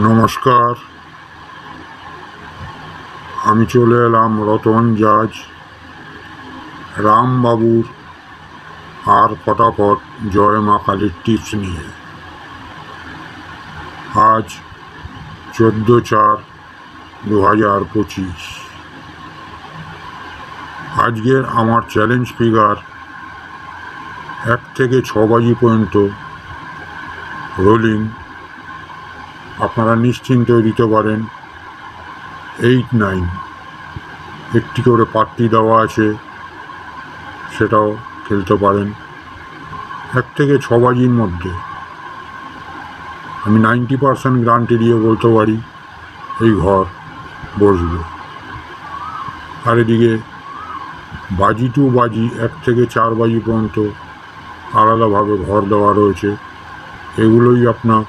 নমস্কার, আমি চলে এলাম রতন জাজ রামবাবুর আর ফটাফট জয় মা কালীর টিপস নিয়ে। আজ 14/4/2025। আজকের আমার চ্যালেঞ্জ ফিগার 1 থেকে 6 বাজি পর্যন্ত রোলিং আপনারা নিশ্চিন্তে দিতে পারেন। 8, 9 একটি করে পাত্তি দেওয়া আছে, সেটাও খেলতে পারেন। 1 থেকে 6 বাজির মধ্যে আমি 90% গ্যারান্টি দিয়ে বলতে পারি এই ঘর বসবে। আর এদিকে বাজি টু বাজি 1 থেকে 4 বাজি পর্যন্ত আলাদাভাবে ঘর দেওয়া রয়েছে। এগুলোই আপনার